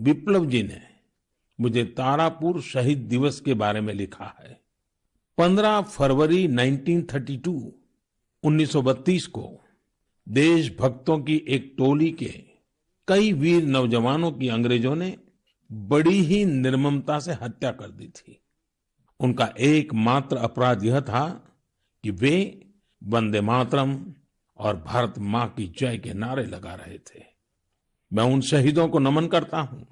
विप्लव जी ने मुझे तारापुर शहीद दिवस के बारे में लिखा है। 15 फरवरी 1932 1932 को देशभक्तों की एक टोली के कई वीर नौजवानों की अंग्रेजों ने बड़ी ही निर्ममता से हत्या कर दी थी। उनका एकमात्र अपराध यह था कि वे वंदे मातरम और भारत मां की जय के नारे लगा रहे थे। मैं उन शहीदों को नमन करता हूं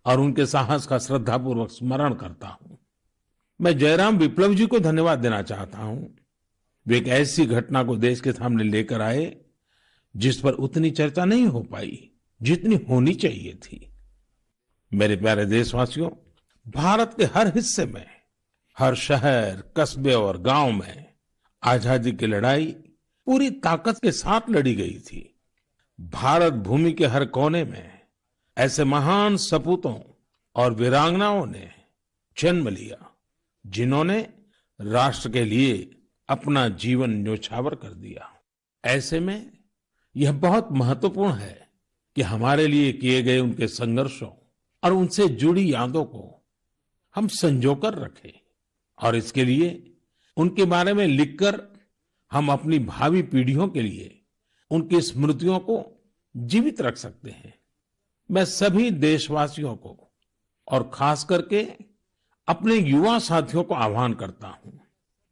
और उनके साहस का श्रद्धापूर्वक स्मरण करता हूं। मैं जयराम विप्लव जी को धन्यवाद देना चाहता हूं। वे एक ऐसी घटना को देश के सामने लेकर आए जिस पर उतनी चर्चा नहीं हो पाई जितनी होनी चाहिए थी। मेरे प्यारे देशवासियों, भारत के हर हिस्से में, हर शहर, कस्बे और गांव में आजादी की लड़ाई पूरी ताकत के साथ लड़ी गई थी। भारत भूमि के हर कोने में ऐसे महान सपूतों और वीरांगनाओं ने जन्म लिया जिन्होंने राष्ट्र के लिए अपना जीवन न्योछावर कर दिया। ऐसे में यह बहुत महत्वपूर्ण है कि हमारे लिए किए गए उनके संघर्षों और उनसे जुड़ी यादों को हम संजोकर रखें और इसके लिए उनके बारे में लिखकर हम अपनी भावी पीढ़ियों के लिए उनकी स्मृतियों को जीवित रख सकते हैं। मैं सभी देशवासियों को और खास करके अपने युवा साथियों को आह्वान करता हूं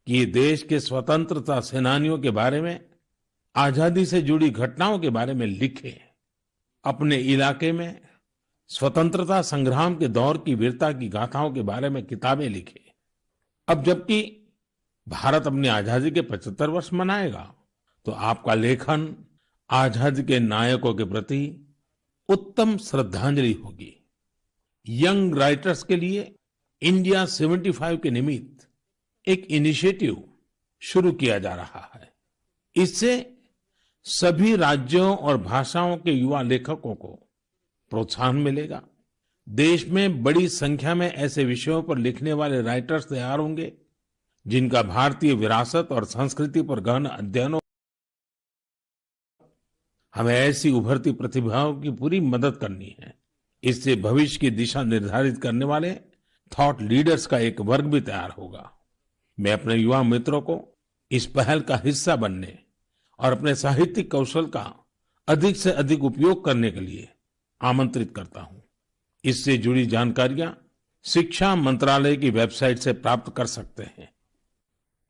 कि ये देश के स्वतंत्रता सेनानियों के बारे में, आजादी से जुड़ी घटनाओं के बारे में लिखें। अपने इलाके में स्वतंत्रता संग्राम के दौर की वीरता की गाथाओं के बारे में किताबें लिखें। अब जबकि भारत अपनी आजादी के 75 वर्ष मनाएगा, तो आपका लेखन आजादी के नायकों के प्रति उत्तम श्रद्धांजलि होगी। यंग राइटर्स के लिए इंडिया 75 के निमित्त एक इनिशिएटिव शुरू किया जा रहा है। इससे सभी राज्यों और भाषाओं के युवा लेखकों को प्रोत्साहन मिलेगा। देश में बड़ी संख्या में ऐसे विषयों पर लिखने वाले राइटर्स तैयार होंगे जिनका भारतीय विरासत और संस्कृति पर गहन अध्ययन हो। हमें ऐसी उभरती प्रतिभाओं की पूरी मदद करनी है। इससे भविष्य की दिशा निर्धारित करने वाले थॉट लीडर्स का एक वर्ग भी तैयार होगा। मैं अपने युवा मित्रों को इस पहल का हिस्सा बनने और अपने साहित्यिक कौशल का अधिक से अधिक उपयोग करने के लिए आमंत्रित करता हूं। इससे जुड़ी जानकारियां शिक्षा मंत्रालय की वेबसाइट से प्राप्त कर सकते हैं।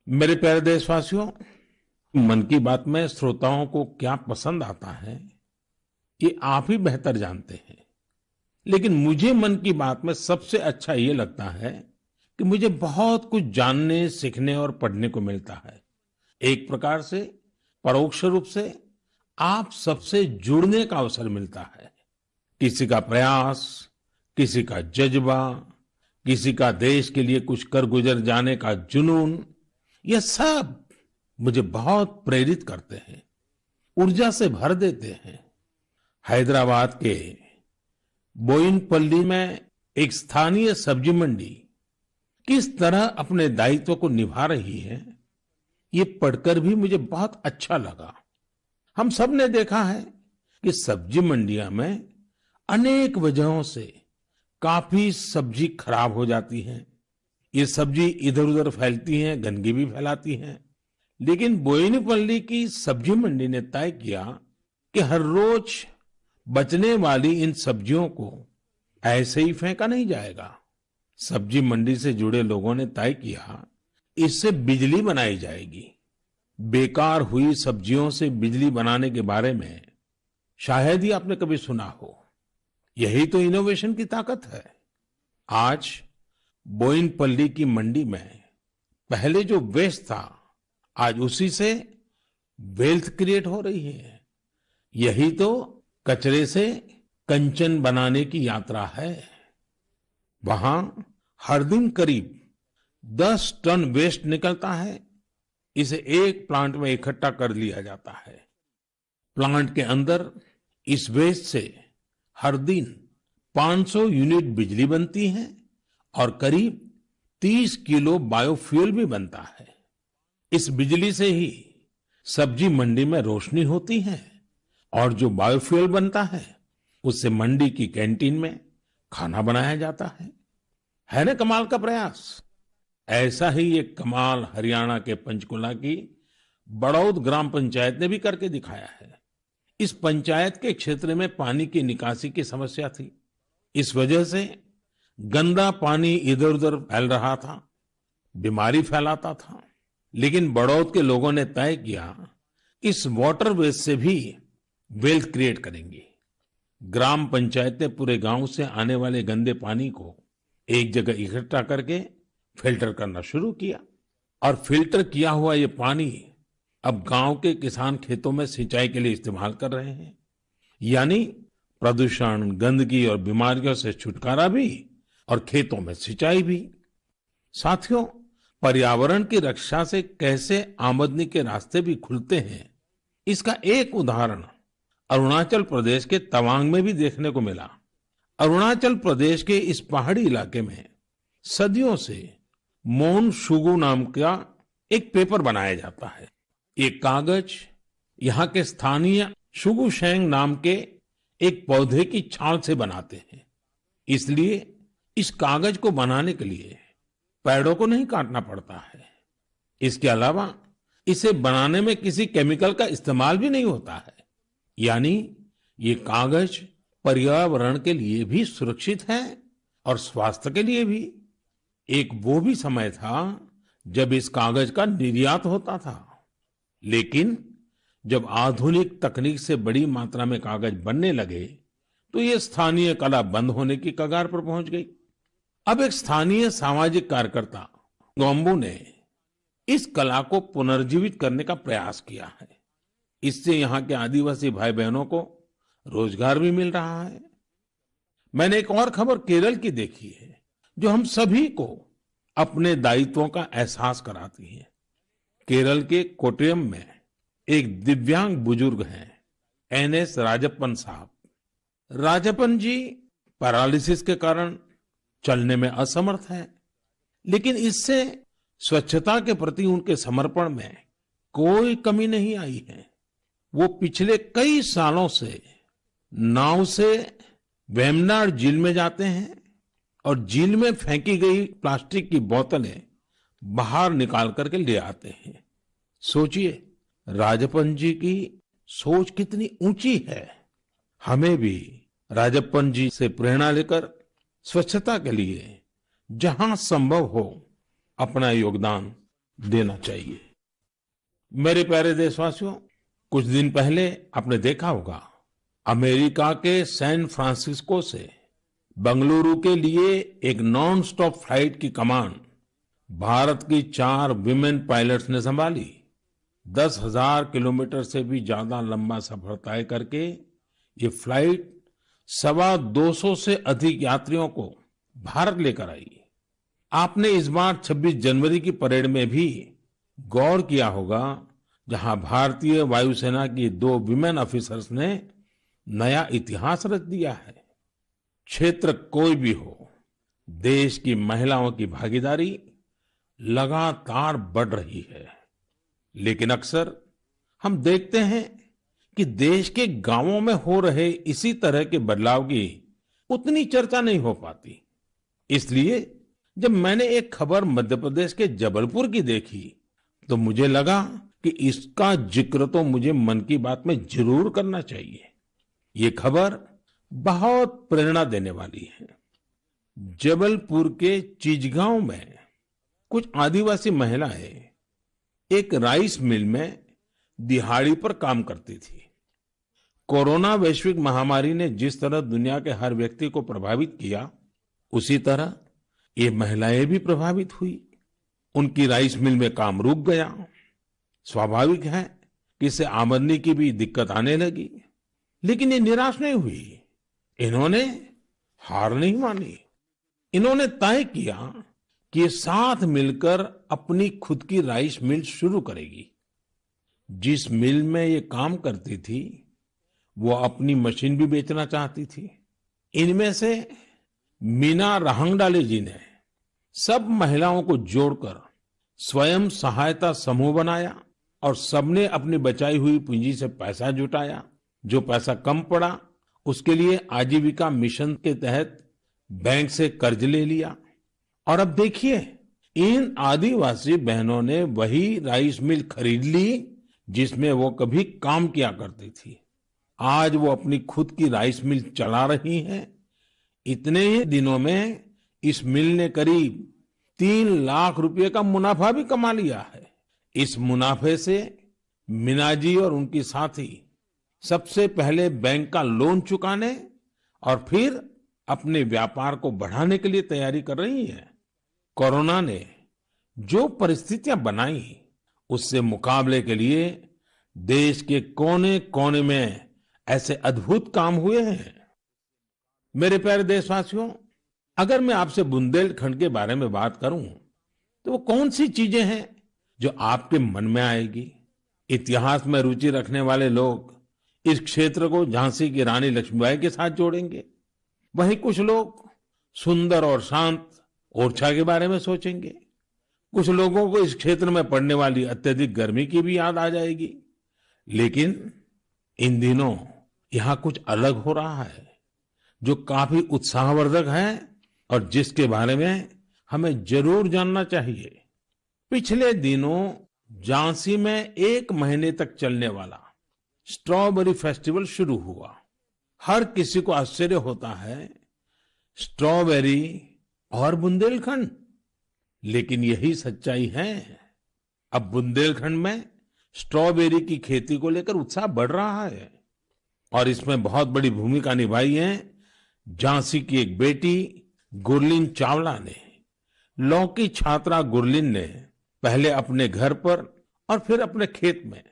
मेरे प्यारे देशवासियों, मन की बात में श्रोताओं को क्या पसंद आता है ये आप ही बेहतर जानते हैं, लेकिन मुझे मन की बात में सबसे अच्छा ये लगता है कि मुझे बहुत कुछ जानने, सीखने और पढ़ने को मिलता है। एक प्रकार से परोक्ष रूप से आप सबसे जुड़ने का अवसर मिलता है। किसी का प्रयास, किसी का जज्बा, किसी का देश के लिए कुछ कर गुजर जाने का जुनून, यह सब मुझे बहुत प्रेरित करते हैं, ऊर्जा से भर देते हैं। हैदराबाद के बोयिनपल्ली में एक स्थानीय सब्जी मंडी किस तरह अपने दायित्व को निभा रही है, ये पढ़कर भी मुझे बहुत अच्छा लगा। हम सब ने देखा है कि सब्जी मंडियां में अनेक वजहों से काफी सब्जी खराब हो जाती है। ये सब्जी इधर उधर फैलती हैं, गंदगी भी फैलाती हैं। लेकिन बोयिनपल्ली की सब्जी मंडी ने तय किया कि हर रोज बचने वाली इन सब्जियों को ऐसे ही फेंका नहीं जाएगा। सब्जी मंडी से जुड़े लोगों ने तय किया इससे बिजली बनाई जाएगी। बेकार हुई सब्जियों से बिजली बनाने के बारे में शायद ही आपने कभी सुना हो। यही तो इनोवेशन की ताकत है। आज बोयिनपल्ली की मंडी में पहले जो वेस्ट था, आज उसी से वेल्थ क्रिएट हो रही है। यही तो कचरे से कंचन बनाने की यात्रा है। वहां हर दिन करीब 10 टन वेस्ट निकलता है। इसे एक प्लांट में इकट्ठा कर लिया जाता है। प्लांट के अंदर इस वेस्ट से हर दिन 500 यूनिट बिजली बनती है और करीब 30 किलो बायोफ्यूल भी बनता है। इस बिजली से ही सब्जी मंडी में रोशनी होती है और जो बायोफ्यूल बनता है उससे मंडी की कैंटीन में खाना बनाया जाता है ना कमाल का प्रयास। ऐसा ही एक कमाल हरियाणा के पंचकुला की बड़ौद ग्राम पंचायत ने भी करके दिखाया है। इस पंचायत के क्षेत्र में पानी की निकासी की समस्या थी। इस वजह से गंदा पानी इधर उधर फैल रहा था, बीमारी फैलाता था। लेकिन बड़ौद के लोगों ने तय किया इस वाटर वेस्ट से भी वेल्थ क्रिएट करेंगे। ग्राम पंचायत ने पूरे गांव से आने वाले गंदे पानी को एक जगह इकट्ठा करके फिल्टर करना शुरू किया और फिल्टर किया हुआ ये पानी अब गांव के किसान खेतों में सिंचाई के लिए इस्तेमाल कर रहे हैं। यानी प्रदूषण, गंदगी और बीमारियों से छुटकारा भी और खेतों में सिंचाई भी। साथियों, पर्यावरण की रक्षा से कैसे आमदनी के रास्ते भी खुलते हैं, इसका एक उदाहरण अरुणाचल प्रदेश के तवांग में भी देखने को मिला। अरुणाचल प्रदेश के इस पहाड़ी इलाके में सदियों से मोन शुगु नाम का एक पेपर बनाया जाता है। ये कागज यहाँ के स्थानीय शुगु शेंग नाम के एक पौधे की छाल से बनाते हैं। इसलिए इस कागज को बनाने के लिए पेड़ों को नहीं काटना पड़ता है। इसके अलावा इसे बनाने में किसी केमिकल का इस्तेमाल भी नहीं होता है। यानी ये कागज पर्यावरण के लिए भी सुरक्षित है और स्वास्थ्य के लिए भी। एक वो भी समय था जब इस कागज का निर्यात होता था, लेकिन जब आधुनिक तकनीक से बड़ी मात्रा में कागज बनने लगे तो ये स्थानीय कला बंद होने की कगार पर पहुंच गई। अब एक स्थानीय सामाजिक कार्यकर्ता गोम्बू ने इस कला को पुनर्जीवित करने का प्रयास किया है। इससे यहाँ के आदिवासी भाई बहनों को रोजगार भी मिल रहा है। मैंने एक और खबर केरल की देखी है जो हम सभी को अपने दायित्वों का एहसास कराती है। केरल के कोट्टयम में एक दिव्यांग बुजुर्ग हैं, एनएस राजप्पन साहब। राजप्पन जी पैरालिसिस के कारण चलने में असमर्थ हैं, लेकिन इससे स्वच्छता के प्रति उनके समर्पण में कोई कमी नहीं आई है। वो पिछले कई सालों से नाव से वेम्बनाड झील में जाते हैं और झील में फेंकी गई प्लास्टिक की बोतलें बाहर निकाल करके ले आते हैं। सोचिए, राजप्पन जी की सोच कितनी ऊंची है। हमें भी राजप्पन जी से प्रेरणा लेकर स्वच्छता के लिए जहां संभव हो अपना योगदान देना चाहिए। मेरे प्यारे देशवासियों, कुछ दिन पहले आपने देखा होगा अमेरिका के सैन फ्रांसिस्को से बंगलुरु के लिए एक नॉन स्टॉप फ्लाइट की कमान भारत की 4 विमेन पायलट्स ने संभाली। 10,000 किलोमीटर से भी ज्यादा लंबा सफर तय करके ये फ्लाइट 225 से अधिक यात्रियों को भारत लेकर आई। आपने इस बार 26 जनवरी की परेड में भी गौर किया होगा, जहां भारतीय वायुसेना की 2 विमेन ऑफिसर्स ने नया इतिहास रच दिया है। क्षेत्र कोई भी हो, देश की महिलाओं की भागीदारी लगातार बढ़ रही है। लेकिन अक्सर हम देखते हैं कि देश के गांवों में हो रहे इसी तरह के बदलाव की उतनी चर्चा नहीं हो पाती। इसलिए जब मैंने एक खबर मध्य प्रदेश के जबलपुर की देखी तो मुझे लगा कि इसका जिक्र तो मुझे मन की बात में जरूर करना चाहिए। ये खबर बहुत प्रेरणा देने वाली है। जबलपुर के चिचगांव में कुछ आदिवासी महिलाएं एक राइस मिल में दिहाड़ी पर काम करती थी। कोरोना वैश्विक महामारी ने जिस तरह दुनिया के हर व्यक्ति को प्रभावित किया, उसी तरह ये महिलाएं भी प्रभावित हुई। उनकी राइस मिल में काम रुक गया। स्वाभाविक है कि इससे आमदनी की भी दिक्कत आने लगी, लेकिन ये निराश नहीं हुई। इन्होंने हार नहीं मानी। इन्होंने तय किया कि ये साथ मिलकर अपनी खुद की राइस मिल शुरू करेगी। जिस मिल में ये काम करती थी वो अपनी मशीन भी बेचना चाहती थी। इनमें से मीना रहंगडाले जी ने सब महिलाओं को जोड़कर स्वयं सहायता समूह बनाया और सबने अपनी बचाई हुई पूंजी से पैसा जुटाया। जो पैसा कम पड़ा उसके लिए आजीविका मिशन के तहत बैंक से कर्ज ले लिया और अब देखिए, इन आदिवासी बहनों ने वही राइस मिल खरीद ली जिसमें वो कभी काम किया करती थी। आज वो अपनी खुद की राइस मिल चला रही हैं। इतने ही दिनों में इस मिल ने करीब 3 लाख रुपए का मुनाफा भी कमा लिया है। इस मुनाफे से मीना जी और उनकी साथी सबसे पहले बैंक का लोन चुकाने और फिर अपने व्यापार को बढ़ाने के लिए तैयारी कर रही हैं। कोरोना ने जो परिस्थितियां बनाई, उससे मुकाबले के लिए देश के कोने कोने में ऐसे अद्भुत काम हुए हैं। मेरे प्यारे देशवासियों, अगर मैं आपसे बुंदेलखंड के बारे में बात करूं, तो वो कौन सी चीजें हैं जो आपके मन में आएगी? इतिहास में रुचि रखने वाले लोग इस क्षेत्र को झांसी की रानी लक्ष्मीबाई के साथ जोड़ेंगे। वहीं कुछ लोग सुंदर और शांत ओरछा के बारे में सोचेंगे। कुछ लोगों को इस क्षेत्र में पड़ने वाली अत्यधिक गर्मी की भी याद आ जाएगी। लेकिन इन दिनों यहाँ कुछ अलग हो रहा है जो काफी उत्साहवर्धक है और जिसके बारे में हमें जरूर जानना चाहिए। पिछले दिनों झांसी में 1 महीने तक चलने वाला स्ट्रॉबेरी फेस्टिवल शुरू हुआ। हर किसी को आश्चर्य होता है, स्ट्रॉबेरी और बुंदेलखंड, लेकिन यही सच्चाई है। अब बुंदेलखंड में स्ट्रॉबेरी की खेती को लेकर उत्साह बढ़ रहा है और इसमें बहुत बड़ी भूमिका निभाई है झांसी की एक बेटी गुरलीन चावला ने। लॉ की छात्रा गुरलीन ने पहले अपने घर पर और फिर अपने खेत में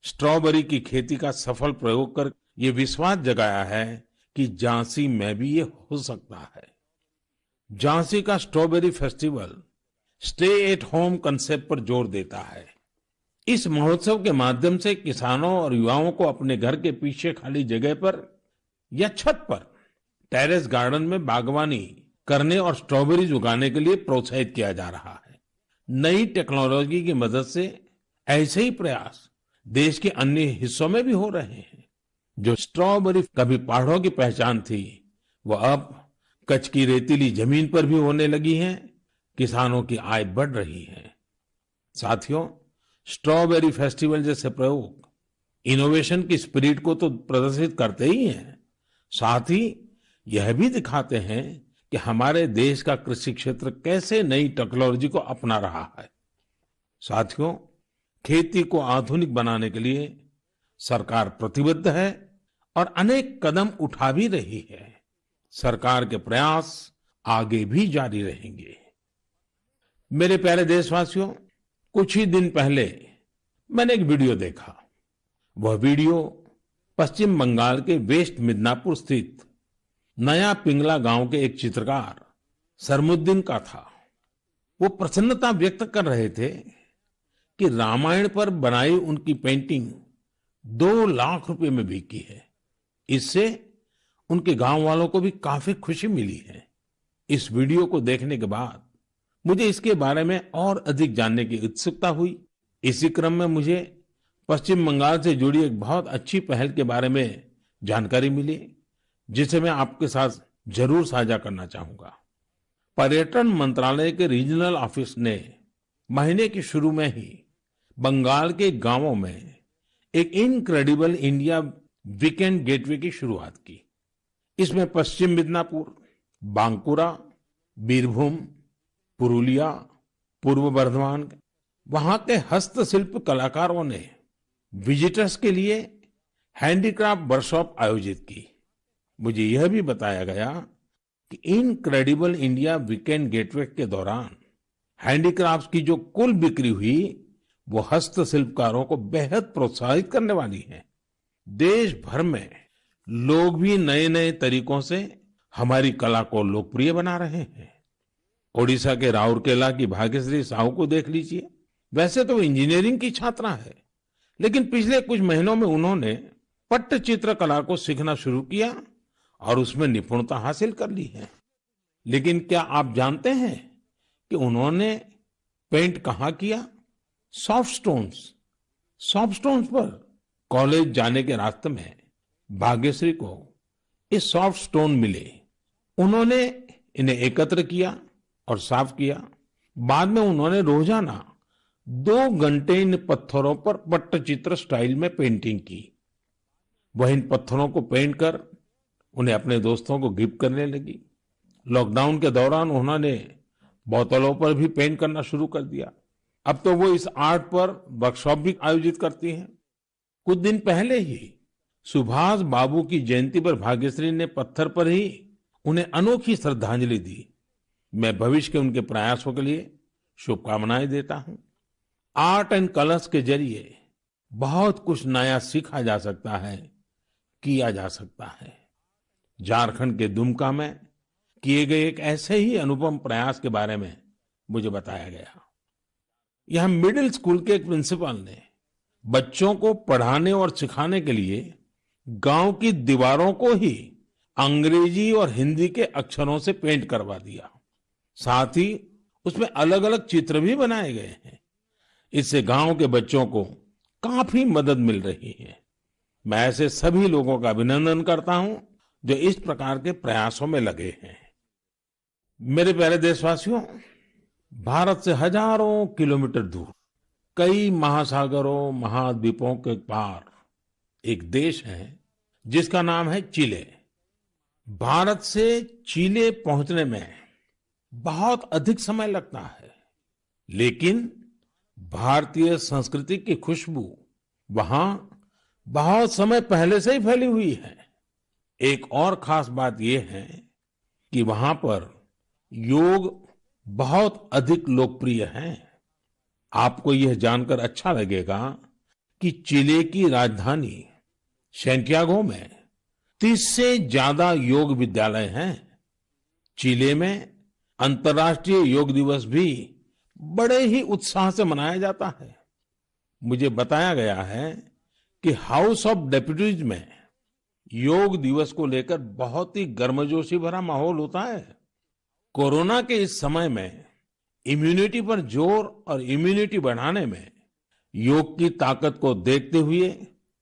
स्ट्रॉबेरी की खेती का सफल प्रयोग कर ये विश्वास जगाया है कि झांसी में भी ये हो सकता है। झांसी का strawberry festival stay at home concept पर जोर देता है। इस महोत्सव के माध्यम से किसानों और युवाओं को अपने घर के पीछे खाली जगह पर या छत पर टेरेस गार्डन में बागवानी करने और स्ट्रॉबेरीज उगाने के लिए प्रोत्साहित किया जा रहा है। नई टेक्नोलॉजी की मदद से ऐसे ही प्रयास देश के अन्य हिस्सों में भी हो रहे हैं। जो स्ट्रॉबेरी कभी पहाड़ों की पहचान थी, वो अब कच्छ की रेतीली जमीन पर भी होने लगी हैं। किसानों की आय बढ़ रही है। साथियों, स्ट्रॉबेरी फेस्टिवल जैसे प्रयोग इनोवेशन की स्पिरिट को तो प्रदर्शित करते ही हैं, साथ ही यह भी दिखाते हैं कि हमारे देश का कृषि क्षेत्र कैसे नई टेक्नोलॉजी को अपना रहा है। साथियों, खेती को आधुनिक बनाने के लिए सरकार प्रतिबद्ध है और अनेक कदम उठा भी रही है। सरकार के प्रयास आगे भी जारी रहेंगे। मेरे प्यारे देशवासियों, कुछ ही दिन पहले मैंने एक वीडियो देखा। वह वीडियो पश्चिम बंगाल के वेस्ट मिदनापुर स्थित नया पिंगला गांव के एक चित्रकार सरमुद्दीन का था। वो प्रसन्नता व्यक्त कर रहे थे कि रामायण पर बनाई उनकी पेंटिंग 2 लाख रुपए में बिकी है। इससे उनके गांव वालों को भी काफी खुशी मिली है। इस वीडियो को देखने के बाद मुझे इसके बारे में और अधिक जानने की उत्सुकता हुई। इसी क्रम में मुझे पश्चिम बंगाल से जुड़ी एक बहुत अच्छी पहल के बारे में जानकारी मिली, जिसे मैं आपके साथ जरूर साझा करना चाहूंगा। पर्यटन मंत्रालय के रीजनल ऑफिस ने महीने के शुरू में ही बंगाल के गांवों में एक इनक्रेडिबल इंडिया वीकेंड गेटवे की शुरुआत की। इसमें पश्चिम मिदनापुर, बांकुरा, बीरभूम, पुरुलिया, पूर्व बर्धमान, वहां के हस्तशिल्प कलाकारों ने विजिटर्स के लिए हैंडीक्राफ्ट वर्कशॉप आयोजित की। मुझे यह भी बताया गया कि इनक्रेडिबल इंडिया वीकेंड गेटवे के दौरान हैंडीक्राफ्ट्स की जो कुल बिक्री हुई, वो हस्तशिल्पकारों को बेहद प्रोत्साहित करने वाली है। देश भर में लोग भी नए नए तरीकों से हमारी कला को लोकप्रिय बना रहे हैं। ओडिशा के राउरकेला की भाग्यश्री साहू को देख लीजिए। वैसे तो इंजीनियरिंग की छात्रा है, लेकिन पिछले कुछ महीनों में उन्होंने पट्टचित्र कला को सीखना शुरू किया और उसमें निपुणता हासिल कर ली है। लेकिन क्या आप जानते हैं कि उन्होंने पेंट कहाँ किया? सॉफ्ट स्टोन्स पर। कॉलेज जाने के रास्ते में भाग्यश्री को ये सॉफ्ट स्टोन मिले। उन्होंने इन्हें एकत्र किया और साफ किया। बाद में उन्होंने रोजाना 2 घंटे इन पत्थरों पर पट्टचित्र स्टाइल में पेंटिंग की। वह इन पत्थरों को पेंट कर उन्हें अपने दोस्तों को गिफ्ट करने लगी। लॉकडाउन के दौरान उन्होंने बोतलों पर भी पेंट करना शुरू कर दिया। अब तो वो इस आर्ट पर वर्कशॉप भी आयोजित करती हैं। कुछ दिन पहले ही सुभाष बाबू की जयंती पर भाग्यश्री ने पत्थर पर ही उन्हें अनोखी श्रद्धांजलि दी। मैं भविष्य के उनके प्रयासों के लिए शुभकामनाएं देता हूं। आर्ट एंड कलर्स के जरिए बहुत कुछ नया सीखा जा सकता है, किया जा सकता है। झारखंड के दुमका में किए गए एक ऐसे ही अनुपम प्रयास के बारे में मुझे बताया गया। यहां मिडिल स्कूल के एक प्रिंसिपल ने बच्चों को पढ़ाने और सिखाने के लिए गांव की दीवारों को ही अंग्रेजी और हिंदी के अक्षरों से पेंट करवा दिया। साथ ही उसमें अलग अलग चित्र भी बनाए गए हैं। इससे गांव के बच्चों को काफी मदद मिल रही है। मैं ऐसे सभी लोगों का अभिनंदन करता हूं जो इस प्रकार के प्रयासों में लगे हैं। मेरे प्यारे देशवासियों, भारत से हजारों किलोमीटर दूर, कई महासागरों महाद्वीपों के पार एक देश है जिसका नाम है चिले। भारत से चिले पहुंचने में बहुत अधिक समय लगता है, लेकिन भारतीय संस्कृति की खुशबू वहां बहुत समय पहले से ही फैली हुई है। एक और खास बात यह है कि वहां पर योग बहुत अधिक लोकप्रिय है। आपको यह जानकर अच्छा लगेगा कि चिले की राजधानी सैंटियागो में 30 से ज्यादा योग विद्यालय हैं। चिले में अंतर्राष्ट्रीय योग दिवस भी बड़े ही उत्साह से मनाया जाता है। मुझे बताया गया है कि हाउस ऑफ डेप्यूटीज में योग दिवस को लेकर बहुत ही गर्मजोशी भरा माहौल होता है। कोरोना के इस समय में इम्यूनिटी पर जोर और इम्यूनिटी बढ़ाने में योग की ताकत को देखते हुए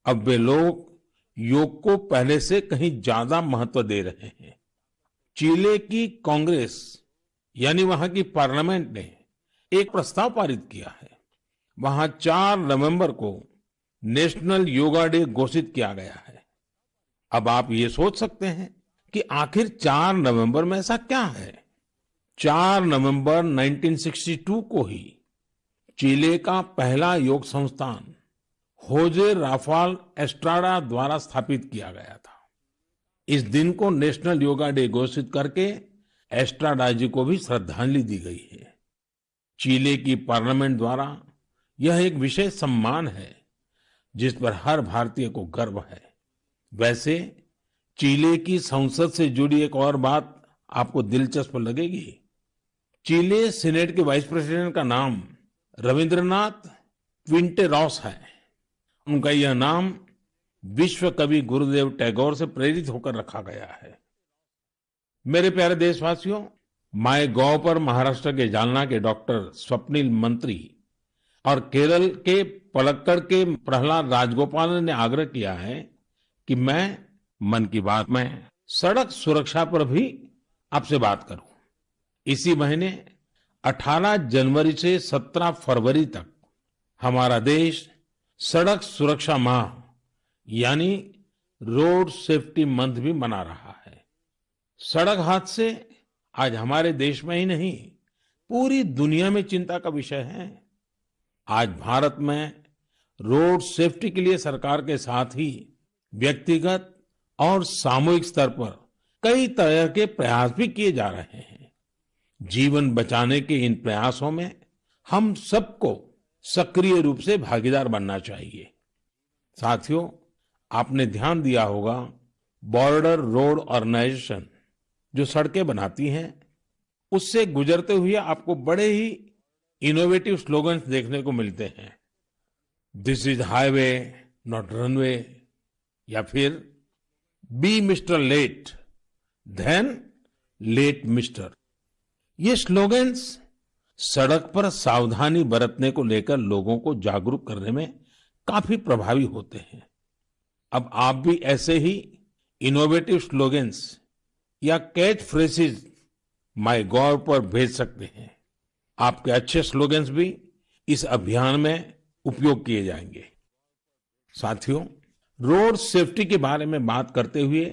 अब वे लोग योग को पहले से कहीं ज्यादा महत्व दे रहे हैं। चिले की कांग्रेस यानी वहां की पार्लियामेंट ने एक प्रस्ताव पारित किया है। वहां 4 नवंबर को नेशनल योगा डे घोषित किया गया है। अब आप ये सोच सकते हैं कि आखिर 4 नवंबर में ऐसा क्या है। 4 नवंबर 1962 को ही चिले का पहला योग संस्थान होजे राफाल एस्ट्राडा द्वारा स्थापित किया गया था। इस दिन को नेशनल योगा डे घोषित करके एस्ट्राडा जी को भी श्रद्धांजलि दी गई है। चिले की पार्लियामेंट द्वारा यह एक विशेष सम्मान है जिस पर हर भारतीय को गर्व है। वैसे चिले की संसद से जुड़ी एक और बात आपको दिलचस्प लगेगी। चिले सीनेट के वाइस प्रेसिडेंट का नाम रविंद्रनाथ क्विंटेरॉस है। उनका यह नाम विश्व कवि गुरुदेव टैगोर से प्रेरित होकर रखा गया है। मेरे प्यारे देशवासियों, माय गॉव पर महाराष्ट्र के जालना के डॉक्टर स्वप्निल मंत्री और केरल के पलक्कड़ के प्रहलाद राजगोपाल ने आग्रह किया है कि मैं मन की बात में सड़क सुरक्षा पर भी आपसे बात करूं। इसी महीने 18 जनवरी से 17 फरवरी तक हमारा देश सड़क सुरक्षा माह यानी रोड सेफ्टी मंथ भी मना रहा है। सड़क हादसे आज हमारे देश में ही नहीं, पूरी दुनिया में चिंता का विषय है। आज भारत में रोड सेफ्टी के लिए सरकार के साथ ही व्यक्तिगत और सामूहिक स्तर पर कई तरह के प्रयास भी किए जा रहे हैं। जीवन बचाने के इन प्रयासों में हम सबको सक्रिय रूप से भागीदार बनना चाहिए। साथियों, आपने ध्यान दिया होगा, बॉर्डर रोड ऑर्गेनाइजेशन जो सड़कें बनाती हैं, उससे गुजरते हुए आपको बड़े ही इनोवेटिव स्लोगन्स देखने को मिलते हैं। This is highway not runway, या फिर be mister late than late mister. ये स्लोगन्स सड़क पर सावधानी बरतने को लेकर लोगों को जागरूक करने में काफी प्रभावी होते हैं। अब आप भी ऐसे ही इनोवेटिव स्लोगन्स या कैच फ्रेजेस माईगोव पर भेज सकते हैं। आपके अच्छे स्लोगन्स भी इस अभियान में उपयोग किए जाएंगे। साथियों, रोड सेफ्टी के बारे में बात करते हुए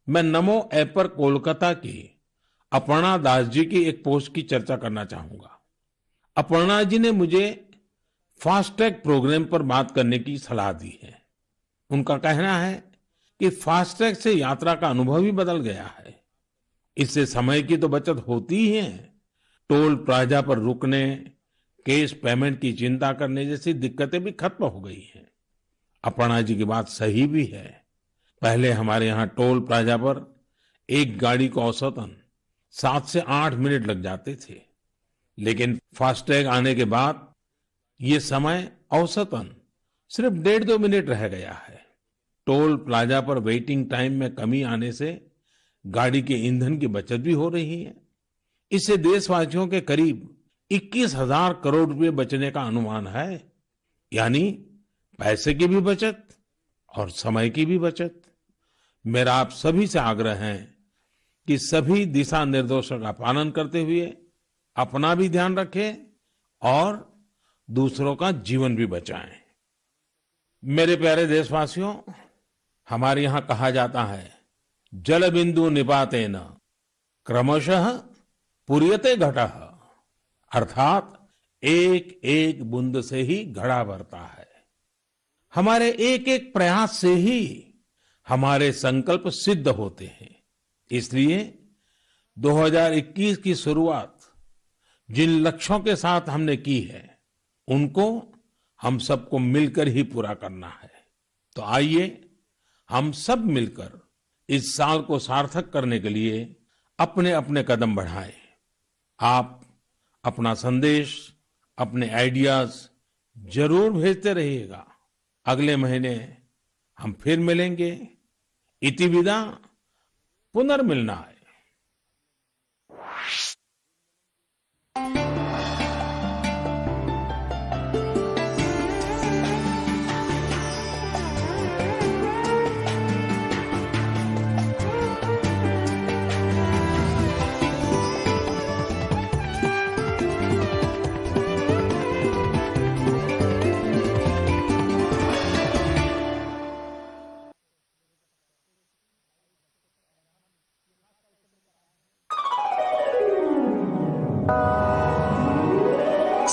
मैं नमो ऐप पर कोलकाता की अपर्णा दास जी की एक पोस्ट की चर्चा करना चाहूंगा। अपर्णा जी ने मुझे फास्टैग प्रोग्राम पर बात करने की सलाह दी है। उनका कहना है कि फास्टैग से यात्रा का अनुभव ही बदल गया है। इससे समय की तो बचत होती ही है, टोल प्लाजा पर रुकने, कैश पेमेंट की चिंता करने जैसी दिक्कतें भी खत्म हो गई हैं। अपर्णा जी की बात सही भी है। पहले हमारे यहाँ टोल प्लाजा पर एक गाड़ी को औसतन 7 से 8 मिनट लग जाते थे, लेकिन फास्टैग आने के बाद ये समय औसतन सिर्फ 1.5-2 मिनट रह गया है। टोल प्लाजा पर वेटिंग टाइम में कमी आने से गाड़ी के ईंधन की बचत भी हो रही है। इससे देशवासियों के करीब 21,000 करोड़ रुपए बचने का अनुमान है, यानी पैसे की भी बचत और समय की भी बचत। मेरा आप सभी से आग्रह है कि सभी दिशा निर्देशों का पालन करते हुए अपना भी ध्यान रखें और दूसरों का जीवन भी बचाएं। मेरे प्यारे देशवासियों, हमारे यहाँ कहा जाता है, जल बिंदु निपातेन क्रमशः पूर्यते घटः, अर्थात एक एक बूंद से ही घड़ा भरता है। हमारे एक एक प्रयास से ही हमारे संकल्प सिद्ध होते हैं। इसलिए 2021 की शुरुआत जिन लक्ष्यों के साथ हमने की है, उनको हम सबको मिलकर ही पूरा करना है। तो आइए हम सब मिलकर इस साल को सार्थक करने के लिए अपने अपने कदम बढ़ाएं। आप अपना संदेश, अपने आइडियाज जरूर भेजते रहिएगा। अगले महीने हम फिर मिलेंगे। इति विदा पुनर्मिलनाय।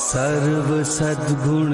सर्व सद्गुण